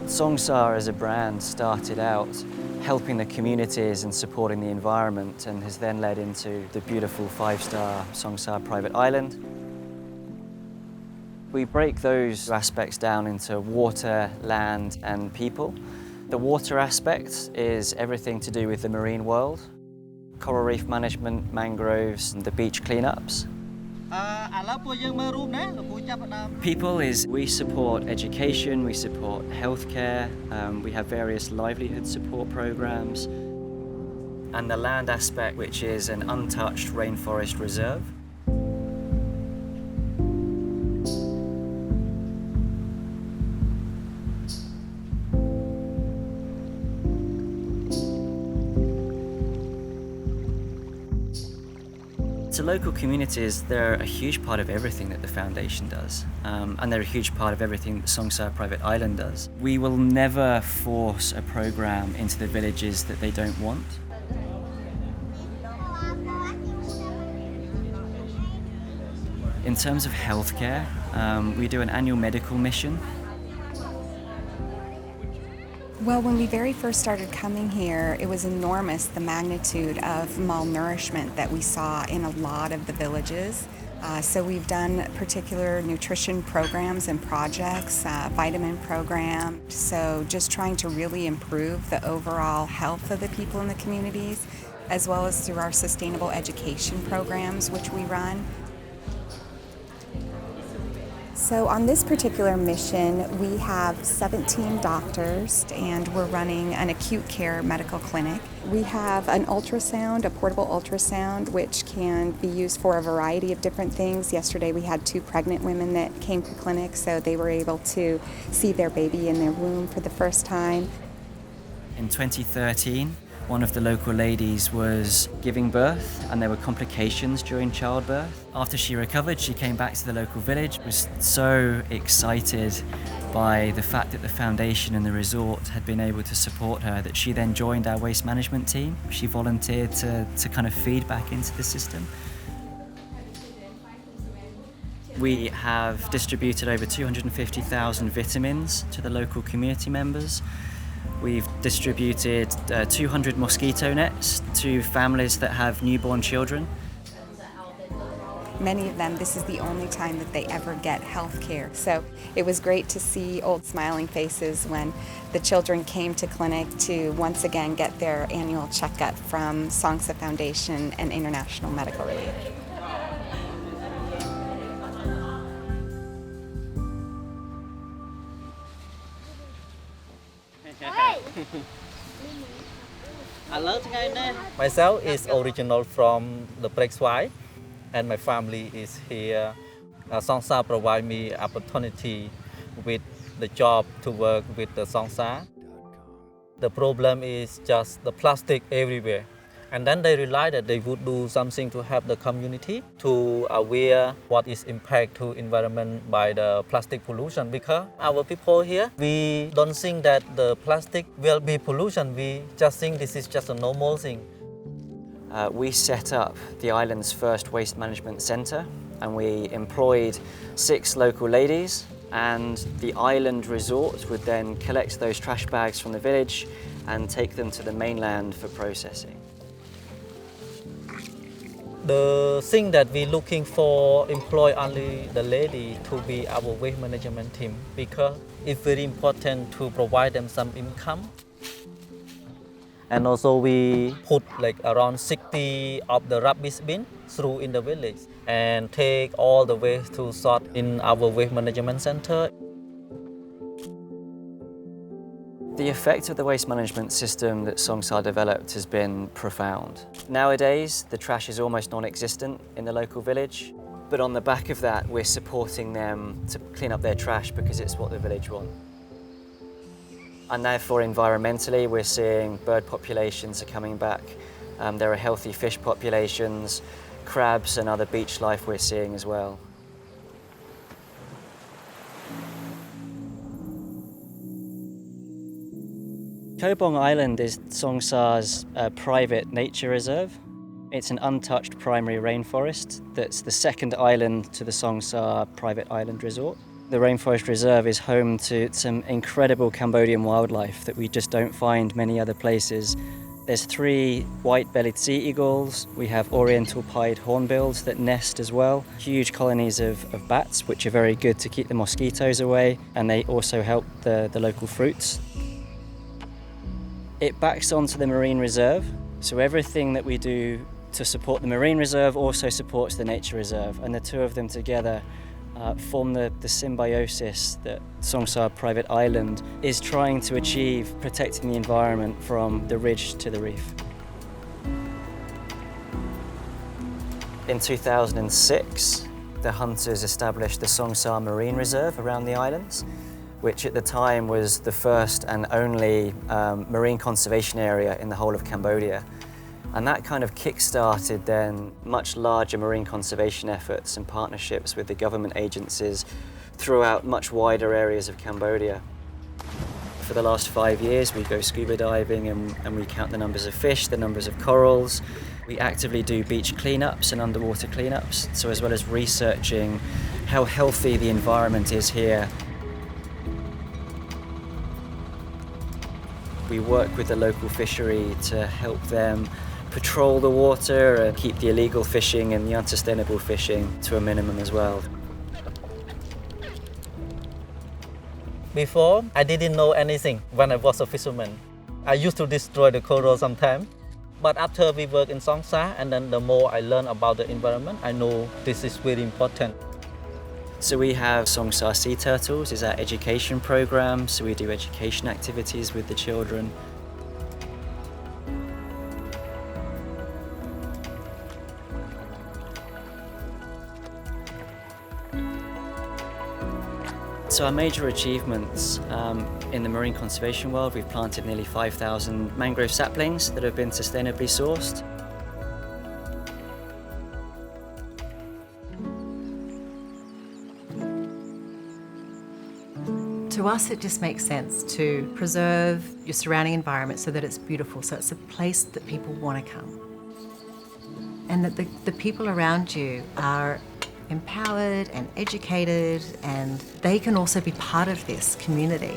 Songsa as a brand started out helping the communities and supporting the environment, and has then led into the beautiful 5-star Songsa private island. We break those aspects down into water, land and people. The water aspect is everything to do with the marine world, coral reef management, mangroves and the beach cleanups. People is we support education, we support healthcare, we have various livelihood support programs, and the land aspect, which is an untouched rainforest reserve. To local communities, they're a huge part of everything that the foundation does, and they're a huge part of everything that Songsa Private Island does. We will never force a program into the villages that they don't want. In terms of healthcare, we do an annual medical mission. Well, when we very first started coming here, it was enormous, the magnitude of malnourishment that we saw in a lot of the villages. So we've done particular nutrition programs and projects, vitamin program. So just trying to really improve the overall health of the people in the communities, as well as through our sustainable education programs, which we run. So on this particular mission, we have 17 doctors and we're running an acute care medical clinic. We have an ultrasound, a portable ultrasound, which can be used for a variety of different things. Yesterday we had 2 pregnant women that came to clinic, so they were able to see their baby in their womb for the first time. In 2013, one of the local ladies was giving birth and there were complications during childbirth. After she recovered, she came back to the local village, was so excited by the fact that the foundation and the resort had been able to support her that she then joined our waste management team. She volunteered to kind of feed back into the system. We have distributed over 250,000 vitamins to the local community members. We've distributed 200 mosquito nets to families that have newborn children. Many of them, this is the only time that they ever get health care. So it was great to see old smiling faces when the children came to clinic to once again get their annual checkup from Songsa Foundation and International Medical Relief. Myself is original from the Breakswide, and my family is here. Songsa provide me opportunity with the job to work with the Songsa. The problem is just the plastic everywhere. And then they realized that they would do something to help the community to aware what is impact to environment by the plastic pollution. Because our people here, we don't think that the plastic will be pollution. We just think this is just a normal thing. We set up the island's first waste management centre and we employed 6 local ladies, and the island resort would then collect those trash bags from the village and take them to the mainland for processing. The thing that we're looking for, employ only the lady to be our waste management team, because it's very important to provide them some income. And also we put like around 60 of the rubbish bin through in the village and take all the waste to sort in our waste management center. The effect of the waste management system that Songsa developed has been profound. Nowadays, the trash is almost non-existent in the local village, but on the back of that, we're supporting them to clean up their trash because it's what the village want. And therefore, environmentally, we're seeing bird populations are coming back. There are healthy fish populations, crabs and other beach life we're seeing as well. Koh Rong Island is Songsa's private nature reserve. It's an untouched primary rainforest that's the second island to the Songsa private island resort. The Rainforest Reserve is home to some incredible Cambodian wildlife that we just don't find many other places. There's 3 white-bellied sea eagles. We have oriental pied hornbills that nest as well. Huge colonies of bats, which are very good to keep the mosquitoes away, and they also help the local fruits. It backs onto the marine reserve, so everything that we do to support the marine reserve also supports the nature reserve, and the two of them together form the symbiosis that Songsa Private Island is trying to achieve, protecting the environment from the ridge to the reef. In 2006, the hunters established the Songsa Marine Reserve around the islands, which at the time was the first and only marine conservation area in the whole of Cambodia. And that kind of kick-started then much larger marine conservation efforts and partnerships with the government agencies throughout much wider areas of Cambodia. For the last 5 years, we go scuba diving and we count the numbers of fish, the numbers of corals. We actively do beach cleanups and underwater cleanups, so as well as researching how healthy the environment is here. We work with the local fishery to help them patrol the water and keep the illegal fishing and the unsustainable fishing to a minimum as well. Before, I didn't know anything when I was a fisherman. I used to destroy the coral sometimes. But after we work in Songsa, and then the more I learn about the environment, I know this is very important. So we have Songsa Sea Turtles is our education program, so we do education activities with the children. So our major achievements in the marine conservation world, we've planted nearly 5,000 mangrove saplings that have been sustainably sourced. To us, it just makes sense to preserve your surrounding environment so that it's beautiful, so it's a place that people want to come. And that the people around you are empowered and educated, and they can also be part of this community.